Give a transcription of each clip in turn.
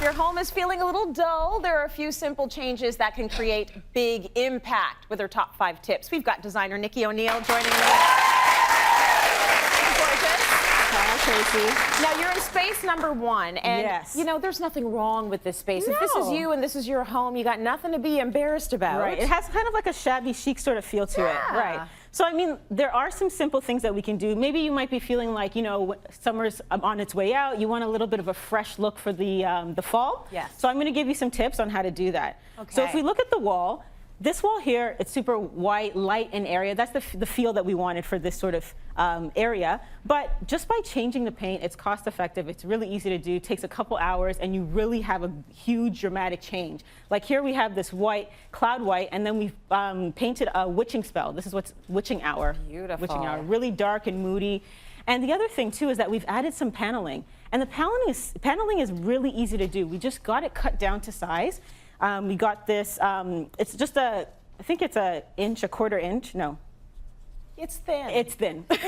your home is feeling a little dull, there are a few simple changes that can create big impact with our top 5 tips. We've got designer Nike Onile joining me. Now you're in space number 1, and you know there's nothing wrong with this space. If this is you and this is your home, you got nothing to be embarrassed about. Right. It has kind of like a shabby chic sort of feel to it. Right. So I mean, there are some simple things that we can do. Maybe you might be feeling like, you know, summer's on its way out. You want a little bit of a fresh look for the fall. Yes. So I'm going to give you some tips on how to do that. Okay. So if we look at the wall. This wall here, it's super white, light in area. That's the feel that we wanted for this sort of area. But just by changing the paint, it's cost effective. It's really easy to do. It takes a couple hours, and you really have a huge dramatic change. Like here we have this white, cloud white, and then we've painted a witching spell. This is what's witching hour. Beautiful. Witching hour, really dark and moody. And the other thing too is that we've added some paneling. And the paneling is really easy to do. We just got it cut down to size. We got this, it's just I think it's a quarter inch, no. It's thin. It's thin. Good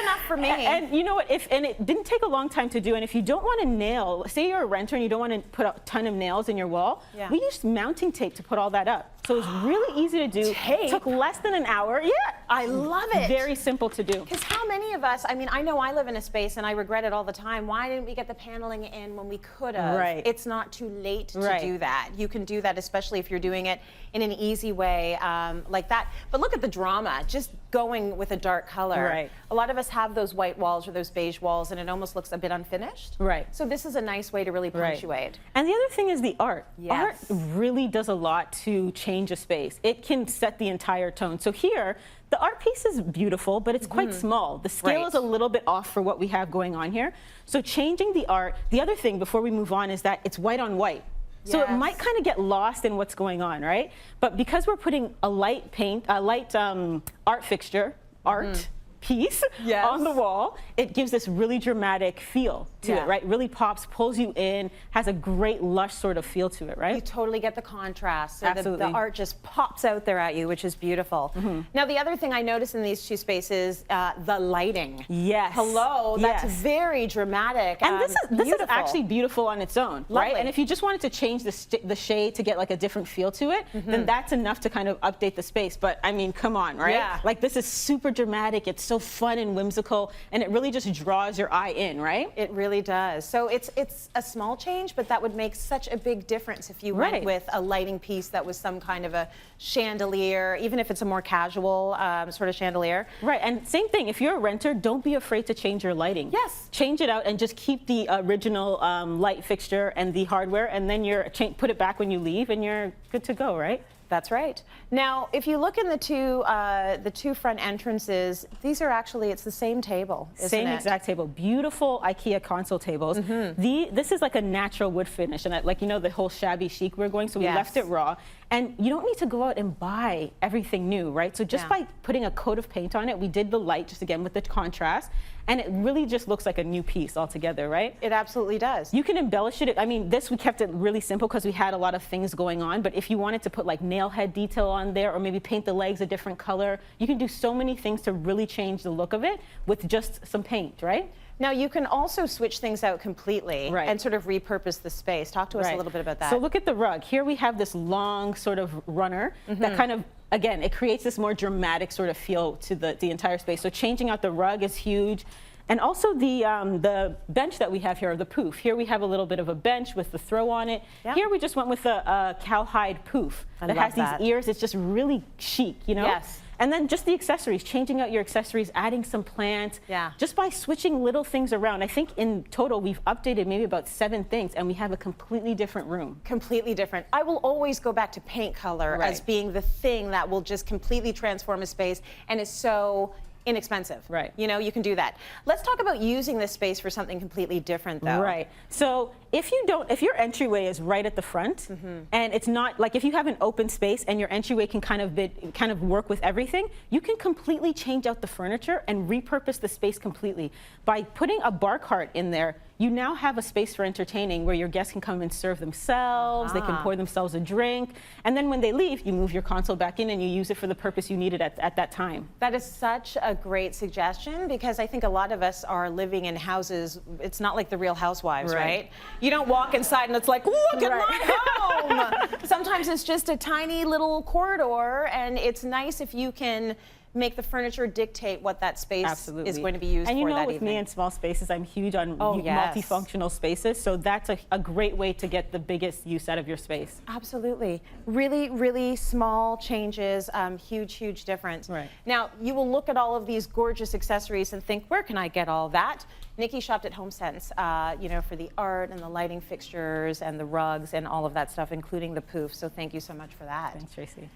enough for me. And you know what, and it didn't take a long time to do, and if you don't want to nail, say you're a renter and you don't want to put a ton of nails in your wall, we used mounting tape to put all that up. So it's really easy to do. Tape? Took less than an hour. Yeah. I love it. Very simple to do. Because how many of us, I mean, I know I live in a space and I regret it all the time. Why didn't we get the paneling in when we could have? Right. It's not too late to do that. You can do that, especially if you're doing it in an easy way like that. But look at the drama, just going with a dark color. Right. A lot of us have those white walls or those beige walls and it almost looks a bit unfinished. Right. So this is a nice way to really punctuate. And the other thing is the art. Yes. Art really does a lot to change a space. It can set the entire tone. So here, the art piece is beautiful, but it's quite small. The scale is a little bit off for what we have going on here. So changing the art, the other thing before we move on is that it's white on white. So it might kind of get lost in what's going on, right? But because we're putting a light art fixture, piece on the wall, it gives this really dramatic feel to it, right? Really pops, pulls you in, has a great lush sort of feel to it, right? You totally get the contrast. So the art just pops out there at you, which is beautiful. Now, the other thing I noticed in these 2 spaces, the lighting. Yes. Hello, that's very dramatic. And this is actually beautiful on its own, right? And if you just wanted to change the shade to get like a different feel to it, then that's enough to kind of update the space. But I mean, come on, right? Yeah. Like this is super dramatic. It's so fun and whimsical, and it really just draws your eye in, right? It really does. So it's a small change, but that would make such a big difference if you went with a lighting piece that was some kind of a chandelier, even if it's a more casual sort of chandelier. Right, and same thing, if you're a renter, don't be afraid to change your lighting. Yes. Change it out and just keep the original light fixture and the hardware, and then put it back when you leave, and you're good to go, right? That's right. Now, if you look in the two front entrances, these are actually, it's the same table, isn't it? Same exact table. Beautiful IKEA console tables. This is like a natural wood finish, and like, you know, the whole shabby chic we're going, so we left it raw. And you don't need to go out and buy everything new, right? So just by putting a coat of paint on it, we did the light just again with the contrast, and it really just looks like a new piece altogether, right? It absolutely does. You can embellish it. I mean, we kept it really simple because we had a lot of things going on, but if you wanted to put like nail head detail on there or maybe paint the legs a different color, you can do so many things to really change the look of it with just some paint, right? Now, you can also switch things out completely and sort of repurpose the space. Talk to us a little bit about that. So look at the rug. Here we have this long sort of runner that kind of, again, it creates this more dramatic sort of feel to the entire space. So changing out the rug is huge. And also the bench that we have here, or the poof. Here we have a little bit of a bench with the throw on it. Here we just went with a cowhide poof that has these ears. It's just really chic, you know? Yes. And then just the accessories, changing out your accessories, adding some plants. Just by switching little things around. I think in total we've updated maybe about 7 things, and we have a completely different room. Completely different. I will always go back to paint color as being the thing that will just completely transform a space and is so inexpensive. Right. You know, you can do that. Let's talk about using this space for something completely different, though. Right. So if your entryway is right at the front, and it's not like if you have an open space and your entryway can kind of work with everything, you can completely change out the furniture and repurpose the space completely. By putting a bar cart in there, you now have a space for entertaining where your guests can come and serve themselves, they can pour themselves a drink, and then when they leave, you move your console back in and you use it for the purpose you need it at that time. That is such a great suggestion, because I think a lot of us are living in houses, it's not like the Real Housewives, right? You don't walk inside and it's like, look at my home! Sometimes it's just a tiny little corridor, and it's nice if you can make the furniture dictate what that space is going to be used for that evening. And you know, with me in small spaces, I'm huge on multifunctional spaces, so that's a great way to get the biggest use out of your space. Absolutely. Really, really small changes, huge, huge difference. Right. Now, you will look at all of these gorgeous accessories and think, where can I get all that? Nikki shopped at HomeSense, you know, for the art and the lighting fixtures and the rugs and all of that stuff, including the poof. So thank you so much for that. Thanks, Tracy.